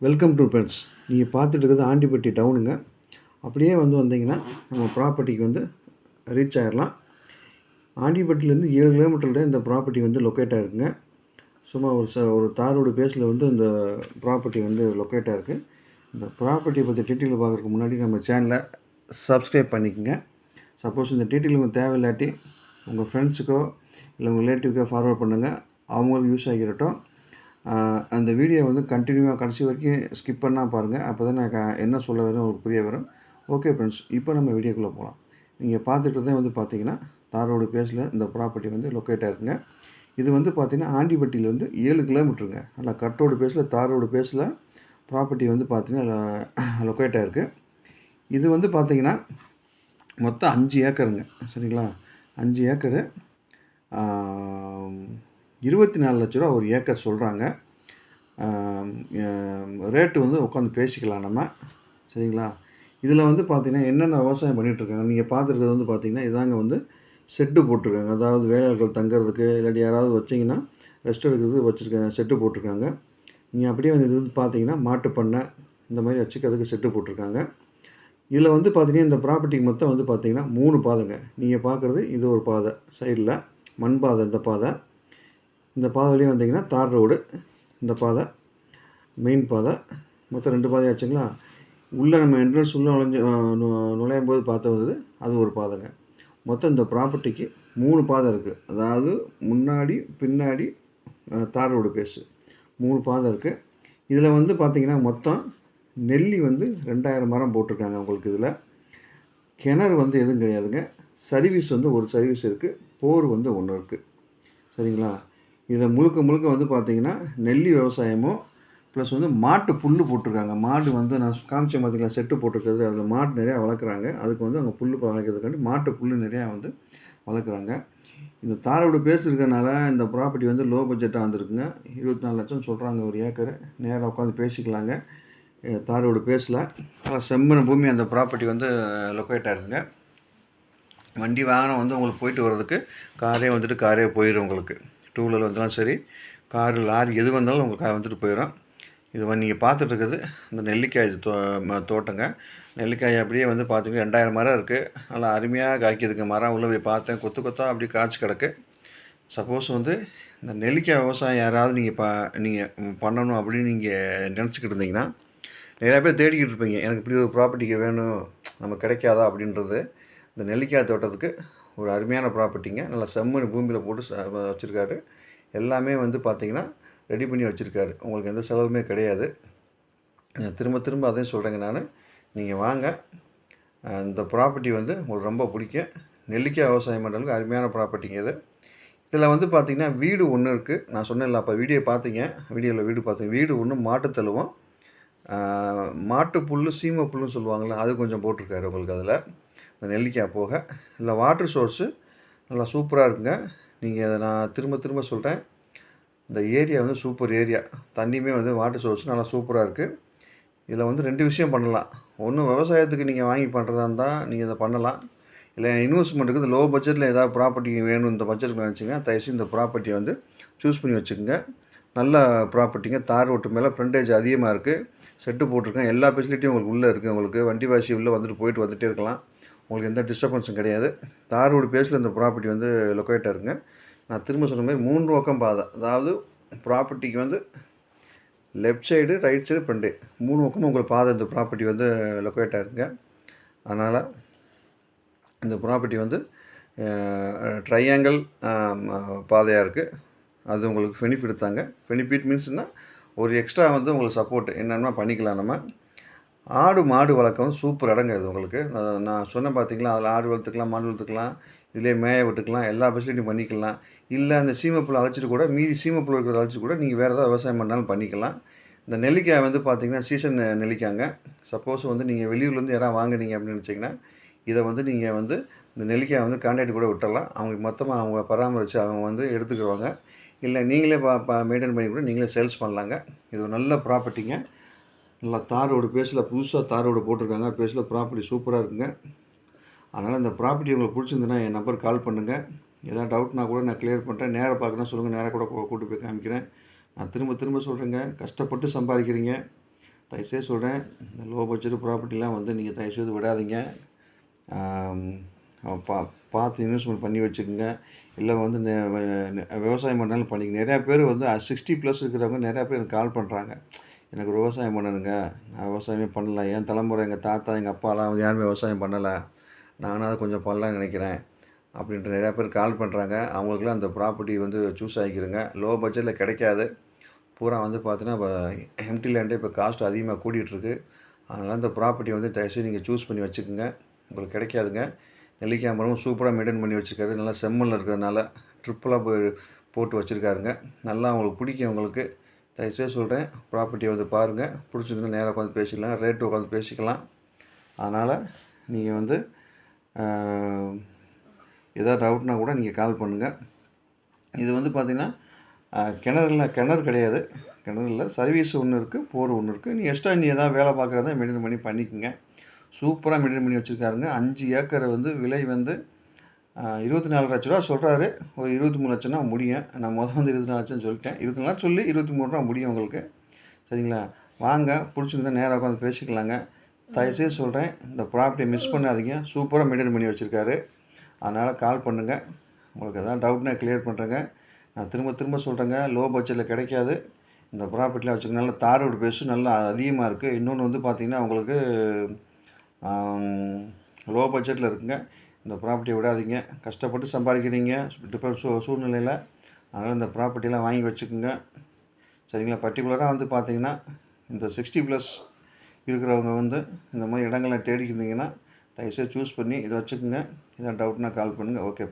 Welcome to friends. நீங்கள் பார்த்துட்டு இருக்கிறது ஆண்டிப்பட்டி டவுனுங்க. அப்படியே வந்தீங்கன்னா நம்ம ப்ராப்பர்ட்டிக்கு ரீச் ஆகிடலாம். ஆண்டிப்பட்டிலேருந்து 7 கிலோமீட்டரில் தான் இந்த ப்ராப்பர்ட்டி லொக்கேட் ஆகிருக்குங்க. சும்மா ஒரு தார் ரோடு பேஸில் இந்த ப்ராப்பர்ட்டி லொக்கேட் ஆகிருக்கு. இந்த ப்ராப்பர்ட்டியை பற்றி டீட்டெயில் பார்க்குறதுக்கு முன்னாடி நம்ம சேனலை சப்ஸ்கிரைப் பண்ணிக்கோங்க. சப்போஸ் இந்த டீட்டெயில் உங்களுக்கு தேவையில்லாட்டி உங்கள் ஃப்ரெண்ட்ஸுக்கோ இல்லை உங்கள் ரிலேட்டிவ்க்கோ ஃபார்வர்ட் பண்ணுங்கள், அவங்களுக்கு யூஸ் ஆகிரட்டும். அந்த வீடியோ கண்டினியூவாக கடைசி வரைக்கும் ஸ்கிப் பண்ணால் பாருங்கள். அப்போ தான் நான் என்ன சொல்ல வரேன் உங்களுக்கு புரிய வரும். ஓகே ஃப்ரெண்ட்ஸ், இப்போ நம்ம வீடியோக்குள்ளே போகலாம். நீங்கள் பார்த்துட்டு தான் பார்த்தீங்கன்னா தார் ரோடு பேஸில் இந்த ப்ராப்பர்ட்டி லொக்கேட் ஆகிருக்குங்க. இது பார்த்தீங்கன்னா ஆண்டிப்பட்டியிலேருந்து 7 கிலோமீட்டருங்க. நல்லா கட் ரோடு பேஸில் தார் ரோடு பேஸில் ப்ராப்பர்ட்டி பார்த்தீங்கன்னா லொக்கேட் ஆகிருக்கு. இது பார்த்தீங்கன்னா மொத்தம் 5 ஏக்கருங்க. சரிங்களா? 5 ஏக்கரு 24 லட்ச ரூபா ஒரு ஏக்கர் சொல்கிறாங்க. ரேட்டு உட்காந்து பேசிக்கலாம் நம்ம. சரிங்களா? இதில் பார்த்தீங்கன்னா என்னென்ன விவசாயம் பண்ணிகிட்ருக்காங்க நீங்கள் பார்த்துருக்கிறது பார்த்தீங்கன்னா இதாங்க செட்டு போட்டிருக்காங்க. அதாவது வேலையாட்கள் தங்குறதுக்கு இல்லாட்டி யாராவது வச்சிங்கன்னா ரெஸ்ட் எடுக்கிறதுக்கு வச்சுருக்காங்க, செட்டு போட்டிருக்காங்க. நீங்கள் அப்படியே இது பார்த்தீங்கன்னா மாட்டு பண்ணை இந்த மாதிரி வச்சுக்கிறதுக்கு செட்டு போட்டிருக்காங்க. இதில் பார்த்தீங்கன்னா இந்த ப்ராப்பர்ட்டிக்கு மொத்தம் பார்த்தீங்கன்னா 3 பாதைங்க. நீங்கள் பார்க்குறது இது ஒரு பாதை, சைடில் மண் பாதை. இந்த பாதை வழியாக வந்தீங்கன்னா தார் ரோடு, இந்த பாதை மெயின் பாதை. மொத்தம் 2 பாதை ஆச்சுங்களா? உள்ளே நம்ம என்ட்ரன்ஸ் உள்ளே நுழையும் போது பார்த்து அது ஒரு பாதைங்க. மொத்தம் இந்த ப்ராப்பர்ட்டிக்கு 3 பாதை இருக்குது. அதாவது முன்னாடி பின்னாடி தார் ரோடு பேஸு 3 பாதை இருக்குது. இதில் பார்த்திங்கன்னா மொத்தம் நெல்லி 2000 மரம் போட்டிருக்காங்க உங்களுக்கு. இதில் கிணறு எதுவும் கிடையாதுங்க. சர்வீஸ் ஒரு சர்வீஸ் இருக்குது, போர் ஒன்று இருக்குது. சரிங்களா? இதில் முழுக்க பார்த்திங்கன்னா நெல்லி விவசாயமும் ப்ளஸ் மாட்டு புல் போட்டிருக்காங்க. மாடு நான் காமிச்சேன் பார்த்திங்களா, செட்டு போட்டிருக்கிறது. அதில் மாடு நிறையா வளர்க்குறாங்க. அதுக்கு அவங்க புல் வளர்க்குறதுக்காண்டி மாட்டு புல் நிறையா வளர்க்குறாங்க. இந்த தாரோடு பேஸ் இருக்கிறனால இந்த ப்ராப்பர்ட்டி லோ பட்ஜெட்டாக வந்திருக்குங்க. 24 லட்சம் சொல்கிறாங்க ஒரு ஏக்கரு. நேராக உட்காந்து பேசிக்கலாங்க. தாரோடு பேஸில் செம்மண் பூமி அந்த ப்ராப்பர்ட்டி லொக்கேட் ஆகிருக்குங்க. வண்டி வாகனம் உங்களுக்கு போயிட்டு வர்றதுக்கு காரே போயிடும் உங்களுக்கு. 2 வீலர் வந்தாலும் சரி, காரு லாரி எது வந்தாலும் உங்களுக்கு போயிடும். இது நீங்கள் பார்த்துட்ருக்குது இந்த நெல்லிக்காய் தோட்டங்க. நெல்லிக்காய் அப்படியே பார்த்தீங்கன்னா 2000 மரம் இருக்குது. நல்லா அருமையாக காய்க்குதுங்க. மரம் உள்ளே போய் பார்த்தேன், கொத்தாக அப்படி காய்ச்சி கிடக்கு. சப்போஸ் இந்த நெல்லிக்காய் விவசாயம் யாராவது நீங்கள் பண்ணணும் அப்படின்னு நீங்கள் நினச்சிக்கிட்டு இருந்தீங்கன்னா, நிறையா பேர் தேடிக்கிட்டு இருப்பீங்க, எனக்கு இப்படி ஒரு ப்ராப்பர்ட்டிக்கு வேணும், நம்ம கிடைக்காதா அப்படின்றது. இந்த நெல்லிக்காய் தோட்டத்துக்கு ஒரு அருமையான ப்ராப்பர்ட்டிங்க. நல்லா செம்மண் பூமியில் போட்டு வச்சுருக்காரு. எல்லாமே பார்த்திங்கன்னா ரெடி பண்ணி வச்சுருக்காரு. உங்களுக்கு எந்த செலவுமே கிடையாது. திரும்ப அதையும் சொல்கிறேங்க நான். நீங்கள் வாங்க, இந்த ப்ராப்பர்ட்டி உங்களுக்கு ரொம்ப பிடிக்கும். நெல்லிக்காய் விவசாயம் பண்ணுறதுக்கு அருமையான ப்ராப்பர்ட்டிங்க இது. இதில் பார்த்திங்கன்னா வீடு ஒன்று இருக்குது. நான் சொன்னேன்ல, அப்போ வீடியோவில் வீடு பார்த்தீங்க. வீடு ஒன்று மாட்டுத்தழுவும், மாட்டு புல், சீமை புல்லுன்னு சொல்லுவாங்களே, அது கொஞ்சம் போட்டிருக்காரு உங்களுக்கு. அதில் இந்த நெல்லிக்காய் போக இல்லை வாட்டர் சோர்ஸு நல்லா சூப்பராக இருக்குங்க. நீங்கள் அதை நான் திரும்ப சொல்கிறேன், இந்த ஏரியா சூப்பர் ஏரியா. தண்ணியுமே வாட்டர் சோர்ஸ் நல்லா சூப்பராக இருக்குது. இதில் 2 விஷயம் பண்ணலாம். ஒன்று, விவசாயத்துக்கு நீங்கள் வாங்கி பண்ணுறதா இருந்தால் நீங்கள் இதை பண்ணலாம். இல்லை இன்வெஸ்ட்மெண்ட்டுக்கு இந்த லோ பட்ஜெட்டில் ஏதாவது ப்ராப்பர்ட்டி வேணும் இந்த பட்ஜெட்டுக்கு நினச்சிங்க, தயவுசெய்து இந்த ப்ராப்பர்ட்டியை சூஸ் பண்ணி வச்சுக்கோங்க. நல்ல ப்ராப்பர்ட்டிங்க. தார் ரோட்டு மேலே ஃப்ரண்டேஜ் அதிகமாக இருக்குது. செட்டு போட்டிருக்கேன். எல்லா ஃபெசிலிட்டியும் உங்களுக்கு உள்ளே இருக்குது. உங்களுக்கு வண்டி வாசி உள்ளே போயிட்டு இருக்கலாம். உங்களுக்கு எந்த டிஸ்டர்பன்ஸும் கிடையாது. தார் ரோடு பேஸில் இந்த ப்ராப்பர்ட்டி லொக்கேட் ஆகிருங்க. நான் திரும்ப சொன்ன மாதிரி 3 பக்கம் பாதை. அதாவது ப்ராப்பர்ட்டிக்கு left side, right side, front 3 பக்கமும் உங்களுக்கு பாதை இந்த ப்ராப்பர்ட்டி லொக்கேட் ஆகிருங்க. அதனால் இந்த ப்ராப்பர்ட்டி ட்ரையாங்கிள் பாதையாக இருக்குது. அது உங்களுக்கு பெனிஃபிட் தாங்க. பெனிஃபிட் மீன்ஸ்னால் ஒரு எக்ஸ்ட்ரா உங்களுக்கு சப்போர்ட் என்னென்னா பண்ணிக்கலாம் நம்ம. ஆடு மாடு வளர்க்க சூப்பர் இடங்க இது உங்களுக்கு. நான் சொன்னேன் பார்த்தீங்களா, அதில் ஆடு வளர்த்துக்கலாம், மாடு வளர்த்துக்கலாம், இதிலே மேய விட்டுக்கலாம், எல்லா ஃபெசிலிட்டியும் பண்ணிக்கலாம். இல்லை அந்த சீமைப்புல் அழைச்சிட்டு கூட, மீதி சீமைப்புல் இருக்கிறத அழைச்சிட்டு கூட நீங்கள் வேறு ஏதாவது விவசாயம் பண்ணாலும் பண்ணிக்கலாம். இந்த நெல்லிக்காய் பார்த்தீங்கன்னா சீசன் நெல்லிக்காய்ங்க. சப்போஸ் நீங்கள் வெளியூர்லேருந்து யாராவது வாங்குனீங்க அப்படின்னு நினச்சிங்கன்னா, இதை நீங்கள் இந்த நெல்லிக்காய் கான்ட்ராக்ட் கூட விட்டுடலாம். அவங்களுக்கு மொத்தமாக அவங்க பராமரித்து அவங்க எடுத்துக்குவாங்க. இல்லை நீங்களே மெயின்டைன் பண்ணி கூட நீங்களே சேல்ஸ் பண்ணலாங்க. இது ஒரு நல்ல ப்ராப்பர்ட்டிங்க. நல்லா தார் ரோடு பேஸில் புதுசாக தார் ரோடு போட்டிருக்காங்க. பேஸில் ப்ராப்பர்ட்டி சூப்பராக இருக்குங்க. அதனால் இந்த ப்ராப்பர்ட்டி உங்களுக்கு பிடிச்சிருந்துன்னா என் நம்பருக்கு கால் பண்ணுங்கள். எதாவது டவுட்னா கூட நான் கிளியர் பண்ணுறேன். நேராக பார்க்கணும் சொல்லுங்கள், நேராக கூட கூட்டு போய் காமிக்கிறேன். நான் திரும்ப சொல்கிறேங்க, கஷ்டப்பட்டு சம்பாதிக்கிறீங்க. தயவுசெய்து சொல்கிறேன், இந்த லோ பட்ஜெட் ப்ராப்பர்ட்டிலாம் வந்து நீங்கள் தயவுசெய்து விடாதீங்க. பார்த்து இன்வெஸ்ட்மெண்ட் பண்ணி வச்சுக்கோங்க. இல்லை வந்து விவசாயம் பண்ணாலும் பண்ணிக்கங்க. நிறையா பேர் வந்து 60+ இருக்கிறவங்க நிறையா பேர் எனக்கு கால் பண்ணுறாங்க. எனக்கு ஒரு விவசாயம் பண்ணணுங்க. நான் விவசாயமே பண்ணல. என் தலைமுறை எங்கள் தாத்தா, எங்கள் அப்பாலாம் வந்து யாருமே விவசாயம் பண்ணலை. நானும் அதை கொஞ்சம் பண்ணலான்னு நினைக்கிறேன். அப்படின்ட்டு நிறையா பேர் கால் பண்ணுறாங்க. அவங்களுக்குலாம் அந்த ப்ராப்பர்ட்டி வந்து சூஸ் ஆகிக்கிருங்க. லோ பட்ஜெட்டில் கிடைக்காது. பூரா வந்து பார்த்தீங்கன்னா, இப்போ எம்டி லேண்டே இப்போ காஸ்ட் அதிகமாக கூடிகிட்ருக்கு. அதனால் இந்த ப்ராப்பர்ட்டியை வந்து தயவுசெய்து நீங்கள் சூஸ் பண்ணி வச்சுக்கோங்க. உங்களுக்கு கிடைக்காதுங்க. நெல்லிக்காய் மரமும் சூப்பராக மெயின்டைன் பண்ணி வச்சுருக்காரு. நல்லா செம்மண்ணில் இருக்கிறதுனால ட்ரிப்பெல்லாம் போட்டு வச்சுருக்காருங்க. நல்லா உங்களுக்கு பிடிக்கும் உங்களுக்கு. தயவுசெய்து சொல்கிறேன், ப்ராப்பர்ட்டியை வந்து பாருங்கள். பிடிச்சிருந்தா நேராக உட்காந்து பேசிக்கலாம். ரேட்டு உட்காந்து பேசிக்கலாம். அதனால் நீங்கள் வந்து எதாவது டவுட்னா கூட நீங்கள் கால் பண்ணுங்கள். இது வந்து பார்த்திங்கன்னா கிணறு கிடையாது. கிணறு இல்லை, சர்வீஸ் ஒன்று இருக்குது, போர் ஒன்று இருக்குது. நீ எக்ஸ்ட்ரா எதாவது வேலை பார்க்குறதா மெயின்டைன் பண்ணி பண்ணிக்கோங்க. சூப்பராக மெயின்டைன் பண்ணி வச்சுருக்காருங்க. 5 ஏக்கர் வந்து விலை வந்து 24 லட்ச ரூபா சொல்கிறாரு. ஒரு 23 லட்சம்னா முடியும். நான் வந்து 24 லட்சம்னு சொல்லிட்டேன். 24 லட்சம் சொல்லி 23 ரூபா முடியும் உங்களுக்கு. சரிங்களா? வாங்க, பிடிச்சிருந்தா நேராக உட்காந்து பேசிக்கலாங்க. தயவுசெய்து சொல்கிறேன், இந்த ப்ராப்பர்ட்டியை மிஸ் பண்ணாதீங்க. சூப்பராக மெயின்டைன் பண்ணி வச்சுருக்காரு. அதனால் கால் பண்ணுங்கள். உங்களுக்கு எதாவது டவுட்னா கிளியர் பண்ணுறேங்க. நான் திரும்ப திரும்ப சொல்கிறேங்க, லோ பட்ஜெட்டில் கிடைக்காது. இந்த ப்ராப்பர்ட்டிலாம் வச்சுக்க நல்லா தார் ரோடு பேஸு நல்லா அதிகமாக இருக்குது. இன்னொன்று வந்து பார்த்திங்கன்னா உங்களுக்கு லோ பட்ஜெட்டில் இருக்குங்க. இந்த ப்ராப்பர்ட்டியை விடாதீங்க. கஷ்டப்பட்டு சம்பாதிக்கிறீங்க டிஃபரெண்ட் சூழ்நிலையில். அதனால் இந்த ப்ராப்பர்ட்டிலாம் வாங்கி வச்சுக்கோங்க. சரிங்களா? பர்டிகுலராக வந்து பார்த்திங்கன்னா, இந்த 60+ இருக்கிறவங்க வந்து இந்த மாதிரி இடங்களை தேடிக்கிருந்தீங்கன்னா தயவுசெய்து சூஸ் பண்ணி இதை வச்சுக்கோங்க. எதாவது டவுட்னா கால் பண்ணுங்கள். ஓகே.